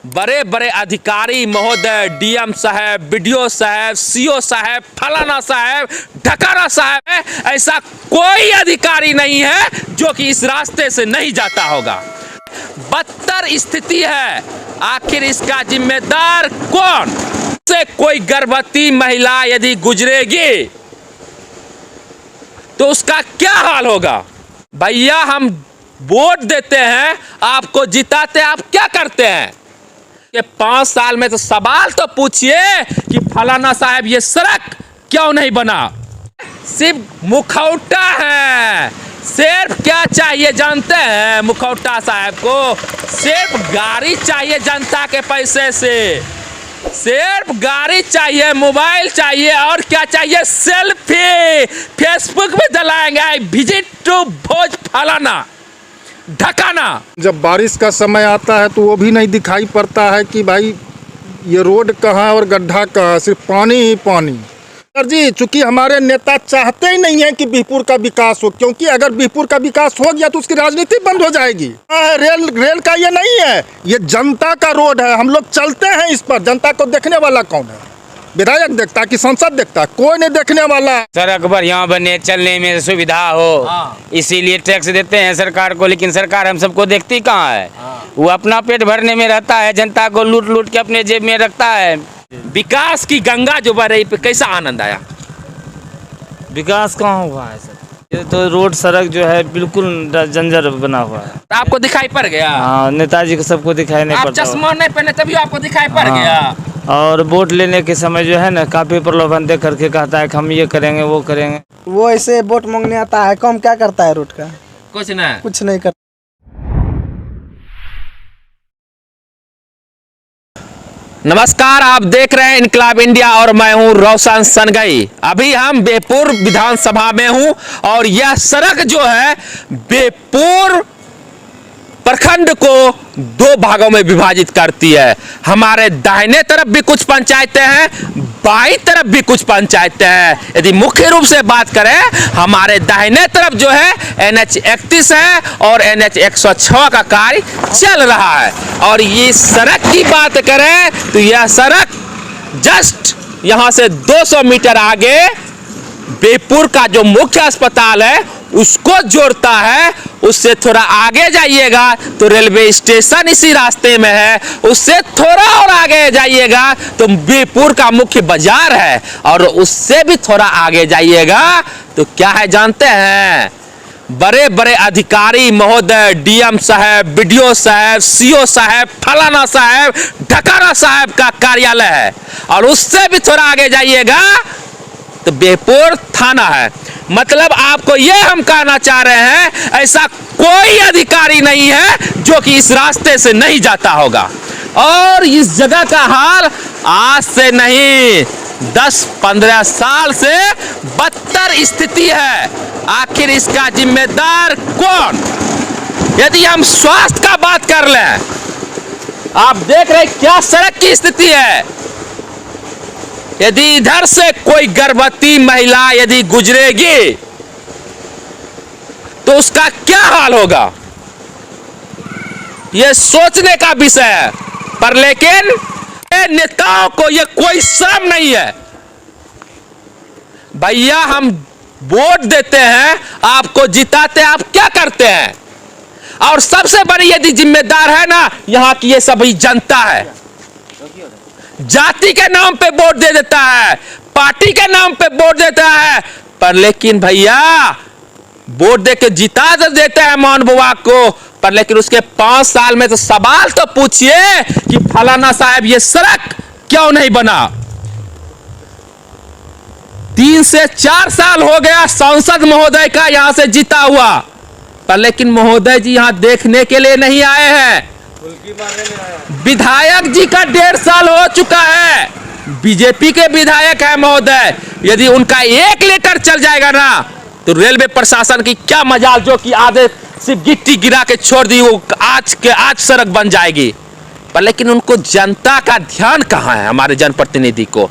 बड़े बड़े अधिकारी महोदय, डीएम साहब, बीडीओ साहब, सीओ साहब, फलाना साहब, ढकाना साहब है, ऐसा कोई अधिकारी नहीं है जो कि इस रास्ते से नहीं जाता होगा। बदतर स्थिति है, आखिर इसका जिम्मेदार कौन? से कोई गर्भवती महिला यदि गुजरेगी तो उसका क्या हाल होगा? भैया हम वोट देते हैं, आपको जिताते, आप क्या करते हैं? कि 5 साल में तो सवाल तो पूछिए कि फलाना साहब ये सड़क क्यों नहीं बना। सिर्फ मुखौटा है, सिर्फ क्या चाहिए जानते हैं मुखौटा साहब को? सिर्फ गाड़ी चाहिए जनता के पैसे से, सिर्फ गाड़ी चाहिए, मोबाइल चाहिए और क्या चाहिए? सेल्फी फेसबुक में डलाएंगे, विजिट टू भोज फलाना ढकाना। जब बारिश का समय आता है तो वो भी नहीं दिखाई पड़ता है कि भाई ये रोड कहाँ और गड्ढा कहाँ, सिर्फ पानी ही पानी। सर जी, चूंकि हमारे नेता चाहते ही नहीं है कि बीहपुर का विकास हो, क्योंकि अगर बीहपुर का विकास हो गया तो उसकी राजनीति बंद हो जाएगी। रेल का ये नहीं है, ये जनता का रोड है, हम लोग चलते हैं इस पर। जनता को देखने वाला कौन है? विधायक देखता कि सांसद देखता? कोई नहीं देखने वाला। सड़क बढ़िया बने, चलने में सुविधा हो, इसीलिए टैक्स देते हैं सरकार को, लेकिन सरकार हम सबको देखती कहाँ है? वो अपना पेट भरने में रहता है, जनता को लूट लूट के अपने जेब में रखता है। विकास की गंगा जो बह रही पे कैसा आनंद आया? विकास कहाँ हुआ है सर? ये तो रोड सड़क जो है बिल्कुल जंजर बना हुआ है। आपको दिखाई पड़ गया? हाँ, नेताजी को सबको दिखाई नहीं आप पड़ता। चश्मा नहीं पहने तभी आपको दिखाई पड़ गया। और वोट लेने के समय जो है ना, काफी प्रलोभन दे करके कहता है कि हम ये करेंगे वो करेंगे। वो ऐसे वोट मांगने आता है, कम क्या करता है रोड का? कुछ नहीं, कुछ नहीं करता। नमस्कार, आप देख रहे हैं इनकलाब इंडिया और मैं हूं रोशन सनगई। अभी हम बेहपुर विधानसभा में हूं और यह सड़क जो है बेहपुर प्रखंड को 2 भागों में विभाजित करती है। हमारे दाहिने तरफ भी कुछ पंचायतें हैं, बाईं तरफ भी कुछ पंचायतें हैं। यदि मुख्य रूप से बात करें, हमारे दाहिने तरफ जो है NH 31 है और NH 106 का कार्य चल रहा है। और ये सड़क की बात करें तो यह सड़क जस्ट यहां से 200 मीटर आगे बेहपुर का जो मुख्य अस्पताल है उसको जोड़ता है। उससे थोड़ा आगे जाइएगा तो रेलवे स्टेशन इसी रास्ते में है, उससे थोड़ा और आगे जाइएगा तो बेहपुर का मुख्य बाजार है, और उससे भी थोड़ा आगे जाइएगा तो क्या है जानते हैं? बड़े बड़े अधिकारी महोदय, डीएम साहब, बीडीओ साहब, सीओ साहब, फलाना साहब, ढकाना साहब का कार्यालय है, और उससे भी थोड़ा आगे जाइएगा तो बेहपुर थाना है। मतलब आपको ये हम कहना चाह रहे हैं, ऐसा कोई अधिकारी नहीं है जो कि इस रास्ते से नहीं जाता होगा। और इस जगह का हाल आज से नहीं 10-15 साल से बदतर स्थिति है। आखिर इसका जिम्मेदार कौन? यदि हम स्वास्थ्य का बात कर लें, आप देख रहे क्या सड़क की स्थिति है। यदि इधर से कोई गर्भवती महिला यदि गुजरेगी तो उसका क्या हाल होगा? यह सोचने का विषय है। पर लेकिन नेताओं को यह कोई शर्म नहीं है। भैया हम वोट देते हैं, आपको जिताते, आप क्या करते हैं? और सबसे बड़ी यदि जिम्मेदार है ना, यहां की ये सभी जनता है। जाति के नाम पे वोट दे देता है, पार्टी के नाम पे वोट देता है, पर लेकिन भैया वोट दे के जिता तो देते हैं मोहन बुआ को, पर लेकिन उसके 5 साल में तो सवाल तो पूछिए कि फलाना साहब ये सड़क क्यों नहीं बना। 3 से 4 साल हो गया सांसद महोदय का यहां से जीता हुआ, पर लेकिन महोदय जी यहां देखने के लिए नहीं आए हैं। विधायक जी का 1.5 साल हो चुका है, बीजेपी के विधायक है महोदय। यदि उनका 1 लीटर चल जाएगा ना तो रेलवे प्रशासन की क्या मजाल, जो कि आधे सिर्फ गिट्टी गिरा के छोड़ दी, वो आज सड़क बन जाएगी। पर लेकिन उनको जनता का ध्यान कहाँ है, हमारे जनप्रतिनिधि को।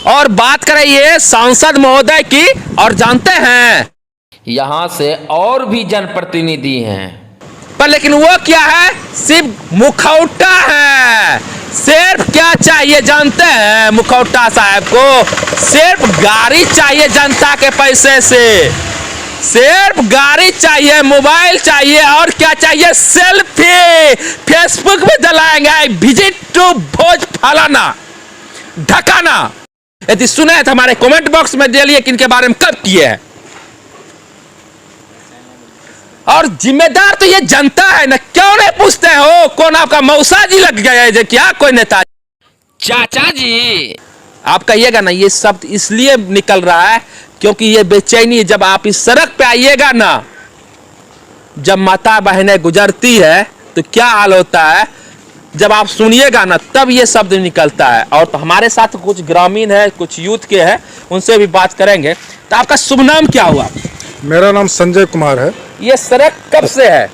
और बात करें ये सांसद महोदय की, और जानते हैं यहां से और भी जनप्रतिनिधि हैं, पर लेकिन वो क्या है? सिर्फ मुखौटा है, चाहिए जानते हैं मुखौटा साहब को? सिर्फ गाड़ी चाहिए जनता के पैसे से, सिर्फ गाड़ी चाहिए, मोबाइल चाहिए और क्या चाहिए? सेल्फी फेसबुक में डलाएंगे, विजिट टू भोज फलाना ढकाना। यदि सुने तो हमारे कमेंट बॉक्स में डालिए कि इनके बारे में कब किए हैं। और जिम्मेदार तो ये जनता है ना, क्यों नहीं पूछते हो कौन आपका मौसा जी लग गया है क्या कोई नेता? चाचा जी आप कहिएगा ना, ये शब्द इसलिए निकल रहा है क्योंकि ये बेचैनी, जब आप इस सड़क पे आइएगा ना, जब माता बहनें गुजरती है तो क्या हाल होता है, जब आप सुनिएगा ना तब ये शब्द निकलता है। और तो हमारे साथ कुछ ग्रामीण है, कुछ यूथ के हैं, उनसे भी बात करेंगे। तो आपका शुभ नाम क्या हुआ? मेरा नाम संजय कुमार है। ये सड़क कब से है?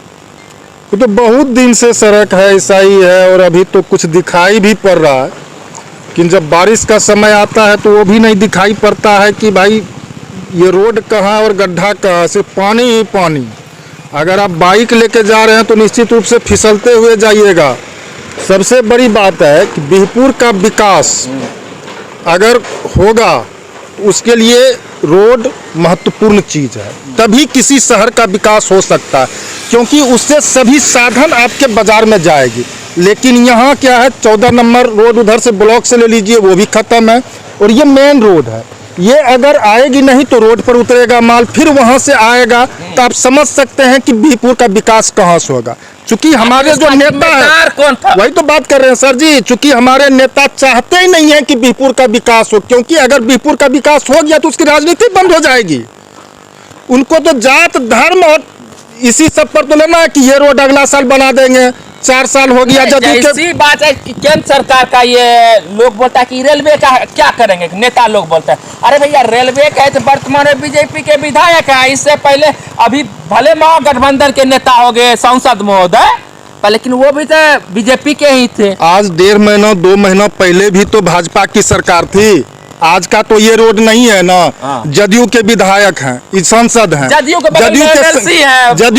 वो तो बहुत दिन से सड़क है, ऐसा ही है, और अभी तो कुछ दिखाई भी पड़ रहा है, लेकिन जब बारिश का समय आता है तो वो भी नहीं दिखाई पड़ता है कि भाई ये रोड कहाँ और गड्ढा कहाँ, सिर्फ पानी ही पानी। अगर आप बाइक लेके जा रहे हैं तो निश्चित रूप से फिसलते हुए जाइएगा। सबसे बड़ी बात है कि बिहपुर का विकास अगर होगा तो उसके लिए रोड महत्वपूर्ण चीज़ है, तभी किसी शहर का विकास हो सकता है, क्योंकि उससे सभी साधन आपके बाजार में जाएगी। लेकिन यहाँ क्या है, 14 नंबर रोड उधर से ब्लॉक से ले लीजिए, वो भी ख़त्म है, और ये मेन रोड है। ये अगर आएगी नहीं तो रोड पर उतरेगा माल, फिर वहाँ से आएगा, तो आप समझ सकते हैं कि बिहपुर का विकास कहाँ से होगा। चूंकि हमारे जो नेता है, कौन था? वही तो बात कर रहे हैं सर जी, चूंकि हमारे नेता चाहते ही नहीं है कि बिहपुर का विकास हो, क्योंकि अगर बिहपुर का विकास हो गया तो उसकी राजनीति बंद हो जाएगी। उनको तो जात धर्म और इसी सब पर तो लेना है कि ये रोड अगला साल बना देंगे, 4 साल हो गया जदयू के। ऐसी बात है कि केंद्र सरकार का ये लोग बोलता है कि रेलवे का क्या करेंगे, नेता लोग बोलते हैं अरे भैया रेलवे का है तो वर्तमान में बीजेपी के विधायक है, इससे पहले अभी भले महागठबंधन के नेता हो गए सांसद महोदय, लेकिन वो भी तो बीजेपी के ही थे। आज 1.5 महीना 2 महीना पहले भी तो भाजपा की सरकार थी। आज का तो ये रोड नहीं है ना, जदयू के विधायक हैं, सांसद हैं, जदयू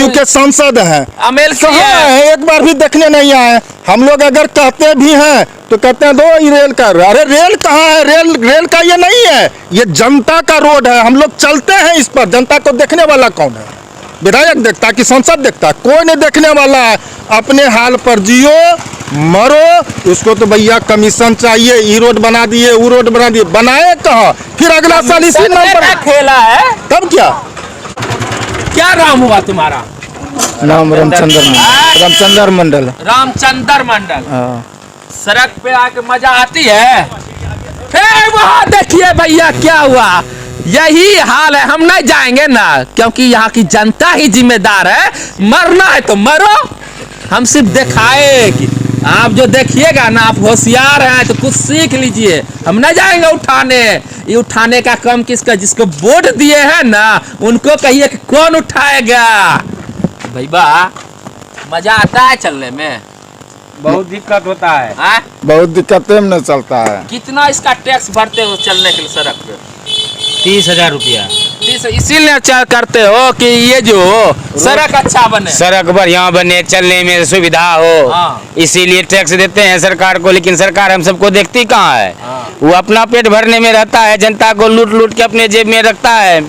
के सांसद हैं, एमएलसी है, एक बार भी देखने नहीं आए। हम लोग अगर कहते भी हैं तो कहते हैं दो ये रेल का, अरे रेल कहाँ है, रेल का ये नहीं है, ये जनता का रोड है, हम लोग चलते हैं इस पर। जनता को देखने वाला कौन है? विधायक देखता कि सांसद देखता? कोई नहीं देखने वाला है। अपने हाल पर जियो मरो, उसको तो भैया कमीशन चाहिए। ई रोड बना दिए, वो रोड बना दिए, बनाए कहाँ? फिर अगला साल इसी नाम पर खेला है, तब क्या नाम हुआ तुम्हारा? नाम रामचंद्र मंडल। रामचंद्र मंडल। सड़क पे आके मजा आती है। फिर वहाँ देखिए भैया क्या हुआ, यही हाल है। हम नहीं जाएंगे ना, क्योंकि यहाँ की जनता ही जिम्मेदार है। मरना है तो मरो, हम सिर्फ दिखाए कि आप जो देखिएगा ना, आप होशियार हैं तो कुछ सीख लीजिए। हम नहीं जाएंगे उठाने, ये उठाने का काम किसका? जिसको वोट दिए हैं ना उनको कहिए कि कौन उठाएगा। भैया मजा आता है चलने में? बहुत दिक्कत होता है। बहुत दिक्कतें में चलता है। कितना इसका टैक्स भरते हो चलने के लिए सड़क पे? 30,000 रुपया। इसीलिए करते हो कि ये जो सड़क अच्छा बने, सड़क बढ़िया बने, चलने में सुविधा हो, इसीलिए टैक्स देते हैं सरकार को। लेकिन सरकार हम सबको देखती कहाँ है? वो अपना पेट भरने में रहता है, जनता को लूट लूट के अपने जेब में रखता है।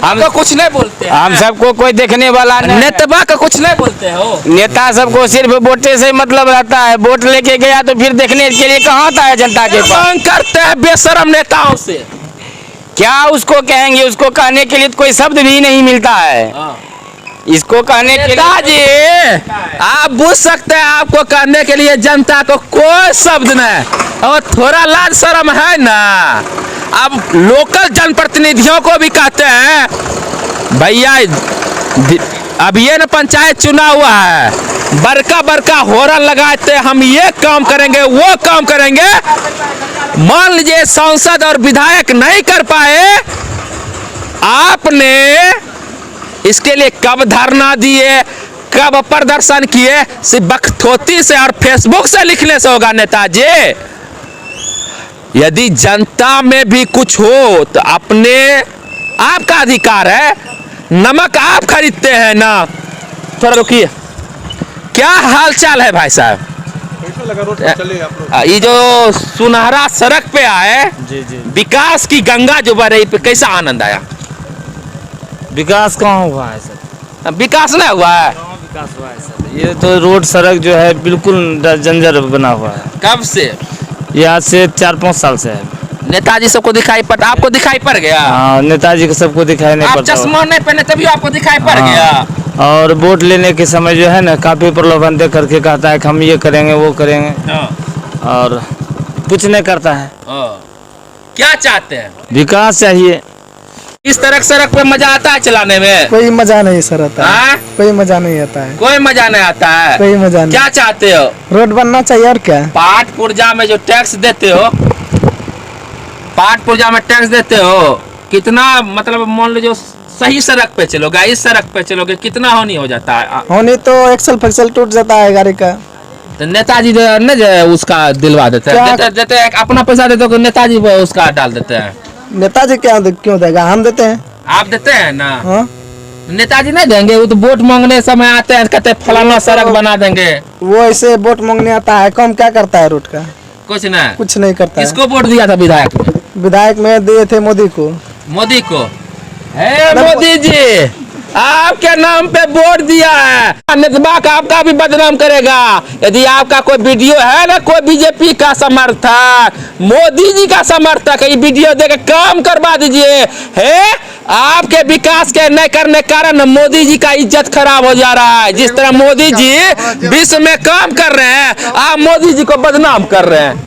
हम तो कुछ नहीं बोलते, हम सबको कोई देखने वाला नहीं। नेता का कुछ नहीं बोलते हो। नेता सबको सिर्फ वोटे से मतलब रहता है। वोट लेके गया तो फिर देखने के लिए कहाँ आता है जनता के पास? मांग करते हैं बेशरम नेताओं से। क्या उसको कहेंगे? उसको कहने के लिए कोई शब्द भी नहीं मिलता है। इसको कहने के लिए आप बुझ सकते हैं, आपको कहने के लिए जनता को कोई शब्द नहीं, और थोड़ा लाज शर्म है ना। अब लोकल जनप्रतिनिधियों को भी कहते हैं भैया अब ये ना पंचायत चुना हुआ है, बड़का होरन लगाते हम ये काम करेंगे वो काम करेंगे। मान लीजिए सांसद और विधायक नहीं कर पाए, आपने इसके लिए कब धरना दिए, कब प्रदर्शन किए? सिर्फ बकथोती से और फेसबुक से लिखने से होगा नेताजी। यदि जनता में भी कुछ हो तो अपने आपका अधिकार है। नमक आप खरीदते हैं ना। थोड़ा रुकिए, क्या हाल चाल है भाई साहब? लगा रोड पर चले आप लोग? ये जो सुनहरा सड़क पे आए, जी जी। विकास की गंगा जो बह रही पे कैसा आनंद आया? विकास कहाँ हुआ है सर? विकास नहीं हुआ है? कहाँ विकास हुआ है सर? ये तो रोड सड़क जो है बिल्कुल जंजर बना हुआ है। कब से? ये आज से 4-5 साल से है। नेताजी सबको दिखाई पड़, आपको दिखाई पड़ गया? हाँ, नेताजी को सबको दिखाई नहीं आप पड़ता। चश्मा नहीं पहने तभी आपको दिखाई पड़ हाँ। गया। और वोट लेने के समय जो है ना काफी प्रलोभन दे करके कहता है कि हम ये करेंगे वो करेंगे, और कुछ नहीं करता है। क्या चाहते हैं? विकास चाहिए। इस तरह सड़क पे मजा आता है चलाने में? कोई मजा नहीं सर आता है। हाँ? कोई मजा नहीं आता है। कोई मजा नहीं आता है। कोई मजा नहीं। क्या चाहते हो? रोड बनना चाहिए और क्या। पाट पुर्जा में जो टैक्स देते हो, पाट पुर्जा में टैक्स देते हो, कितना मतलब मान लो जो सही सड़क पे चलोगे, इस सड़क पे चलोगे, कितना हानि हो जाता है? होनी तो एक्सल फक्सल टूट जाता है गाड़ी का। तो नेताजी जो है ना जो उसका दिलवा देते हैं, क्या? देते हैं, अपना पैसा देते हो, नेताजी वो उसका डाल देते हैं। नेताजी क्यों देगा, हम देते हैं। आप देते हैं ना? हाँ? नेताजी नहीं देंगे, वो तो वोट मांगने समय आते हैं, कहते हैं फलाना सड़क बना देंगे। वो ऐसे वोट मांगने आता है, कम क्या करता है रोड का। कुछ नहीं। कुछ नहीं करता है। किसको वोट दिया था विधायक में? विधायक में दिए थे मोदी को। मोदी को। हे मोदी जी, आपके नाम पे वोट दिया है, नेतबा का आपका भी बदनाम करेगा। यदि आपका कोई वीडियो है ना, कोई बीजेपी का समर्थक, मोदी जी का समर्थक, ये वीडियो देकर काम करवा दीजिए। है आपके विकास के नहीं करने के कारण मोदी जी का इज्जत खराब हो जा रहा है। जिस तरह मोदी जी विश्व में काम कर रहे हैं, आप मोदी जी को बदनाम कर रहे हैं।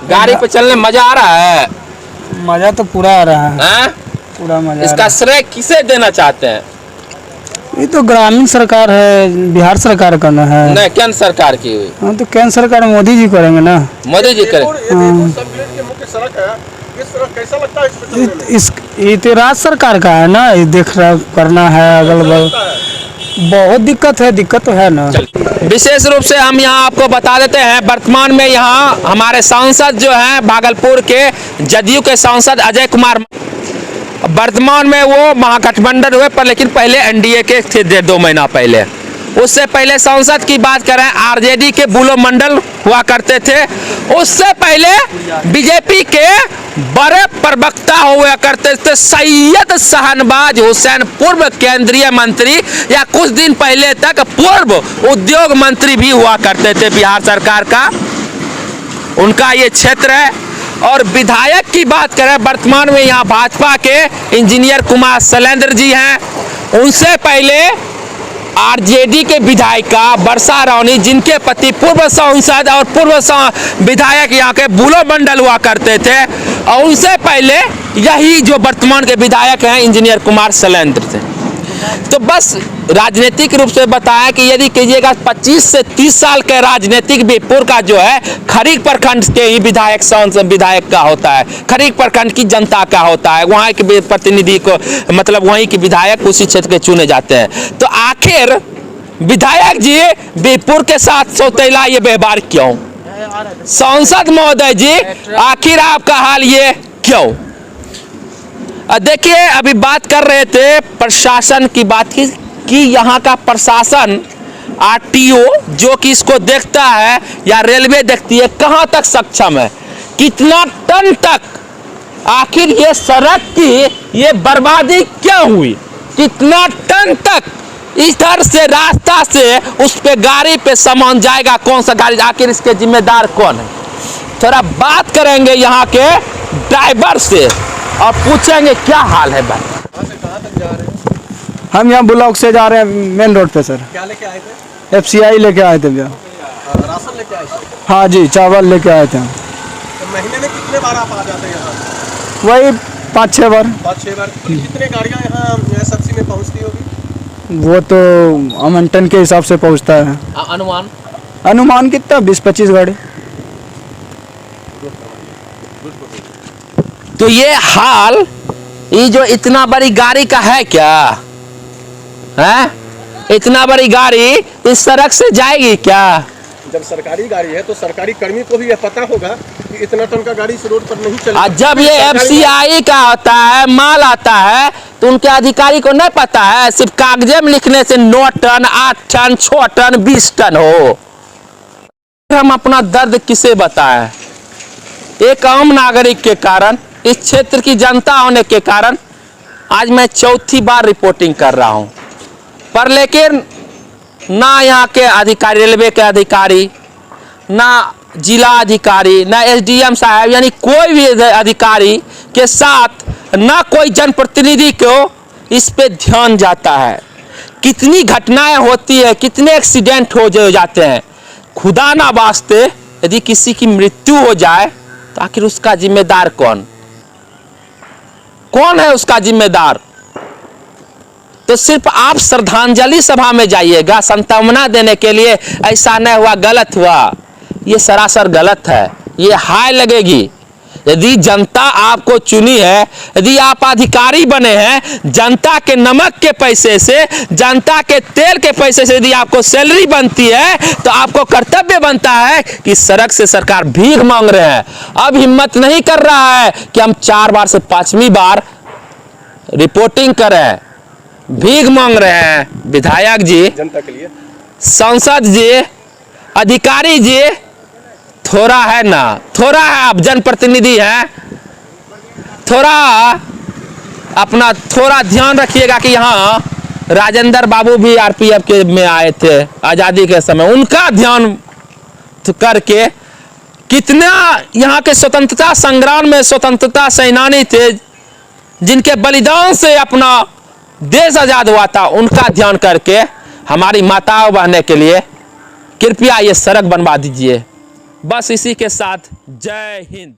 गाड़ी पे चलने मजा आ रहा है? मजा तो पूरा आ रहा है। हाँ? पूरा मजा। इसका श्रेय किसे देना चाहते हैं? ये तो ग्रामीण सरकार है, बिहार सरकार का ना है। नहीं, केंद्र सरकार की हुई। हाँ तो केंद्र सरकार मोदी जी करेंगे ना। मोदी जी करे। सब की मुख्य सड़क है, ये सड़क कैसा लगता है इस पे चलने में? ये तो राज्य सरकार का है ना, ये देख रहा करना है अगल बगल। बहुत दिक्कत है, दिक्कत तो है ना। विशेष रूप से हम यहाँ आपको बता देते हैं, वर्तमान में यहाँ हमारे सांसद जो हैं भागलपुर के जदयू के सांसद अजय कुमार, वर्तमान में वो महागठबंधन हुए पर लेकिन पहले एनडीए के थे 2 महीना पहले। उससे पहले सांसद की बात करें, आरजेडी के बुलो मंडल हुआ करते थे। उससे पहले बीजेपी के बड़े प्रवक्ता हुआ करते थे सैयद शहनवाज हुसैन, पूर्व केंद्रीय मंत्री, या कुछ दिन पहले तक पूर्व उद्योग मंत्री भी हुआ करते थे बिहार सरकार का। उनका ये क्षेत्र है। और विधायक की बात करें, वर्तमान में यहाँ भाजपा के इंजीनियर कुमार शैलेंद्र जी हैं। उनसे पहले आरजेडी के विधायिका वर्षा रानी, जिनके पति पूर्व सांसद और पूर्व विधायक यहाँ के बुलो मंडल हुआ करते थे, और उनसे पहले यही जो वर्तमान के विधायक हैं इंजीनियर कुमार शैलेंद्र थे। तो बस राजनीतिक रूप से बताया कि यदि कीजिएगा 25 से 30 साल के राजनीतिक बीरपुर का जो है खरीक प्रखंड के ही विधायक सांसद विधायक का होता है, खरीक प्रखंड की जनता का होता है, वहाँ के प्रतिनिधि को मतलब वहीं के विधायक उसी क्षेत्र के चुने जाते हैं। तो आखिर विधायक जी बीरपुर के साथ सौतेला ये व्यवहार क्यों? सांसद महोदय जी, आखिर आपका हाल ये क्यों? देखिए, अभी बात कर रहे थे प्रशासन की बात की कि यहाँ का प्रशासन आरटीओ जो कि इसको देखता है या रेलवे देखती है, कहाँ तक सक्षम है, कितना टन तक, आखिर ये सड़क की ये बर्बादी क्यों हुई, कितना टन तक इधर से रास्ता से उस पे गाड़ी पे सामान जाएगा, कौन सा गाड़ी, आखिर इसके जिम्मेदार कौन है? थोड़ा बात करेंगे यहाँ के ड्राइवर से और पूछेंगे क्या हाल है भाई। कहाँ तक जा रहे हैं? हम यहाँ ब्लॉक से जा रहे हैं मेन रोड पे सर। क्या लेके आए थे? FCI लेके आए थे भैया। राशन लेके आए थे? हाँ जी, चावल लेके आए थे। तो महीने में कितने बार आप आ जाते हैं यहाँ? वही 5-6 बार। 5-6 बार। कितने गाड़ियाँ यहाँ सब्जी में पहुँचती होगी? वो तो अमंटन के हिसाब से पहुँचता है। अनुमान कितना, 20-25 गाड़ी। तो ये हाल, ये जो इतना बड़ी गाड़ी का है क्या है? इतना बड़ी गाड़ी इस सड़क से जाएगी क्या? जब सरकारी गाड़ी है तो सरकारी कर्मी को भी यह पता होगा कि इतना टन का गाड़ी इस रोड पर नहीं चलेगा। जब ये FCI का होता है, माल आता है, तो उनके अधिकारी को नहीं पता है, सिर्फ कागजे में लिखने से 9 टन, 8 टन, 6 टन, 20 टन हो हम अपना दर्द किसे बताएं। एक आम नागरिक के कारण, इस क्षेत्र की जनता होने के कारण आज मैं चौथी बार रिपोर्टिंग कर रहा हूं। पर लेकिन ना यहाँ के अधिकारी, रेलवे के अधिकारी, ना जिला अधिकारी, ना एसडीएम साहब, यानी कोई भी अधिकारी के साथ ना कोई जनप्रतिनिधि को इस पे ध्यान जाता है। कितनी घटनाएं होती है, कितने एक्सीडेंट हो जाते हैं। खुदा ना वास्ते यदि किसी की मृत्यु हो जाए तो आखिर उसका जिम्मेदार कौन है? उसका जिम्मेदार तो सिर्फ आप श्रद्धांजलि सभा में जाइएगा सांत्वना देने के लिए, ऐसा नहीं हुआ, गलत हुआ, ये सरासर गलत है। ये हाय लगेगी। यदि जनता आपको चुनी है, यदि आप अधिकारी बने हैं, जनता के नमक के पैसे से, जनता के तेल के पैसे से यदि आपको सैलरी बनती है, तो आपको कर्तव्य बनता है कि सड़क से सरकार भीख मांग रहे हैं। अब हिम्मत नहीं कर रहा है कि हम 4 बार से 5वीं बार रिपोर्टिंग करें, भीख मांग रहे हैं। विधायक जी, जनता के लिए, सांसद जी, अधिकारी जी, थोड़ा है ना, थोड़ा है, आप जनप्रतिनिधि हैं, थोड़ा ध्यान रखिएगा कि यहाँ राजेंद्र बाबू भी आरपीएफ के में आए थे आज़ादी के समय, उनका ध्यान करके कितना यहाँ के स्वतंत्रता संग्राम में स्वतंत्रता सेनानी थे जिनके बलिदान से अपना देश आजाद हुआ था, उनका ध्यान करके हमारी माताओं बहने के लिए कृपया ये सड़क बनवा दीजिए। बस इसी के साथ जय हिंद।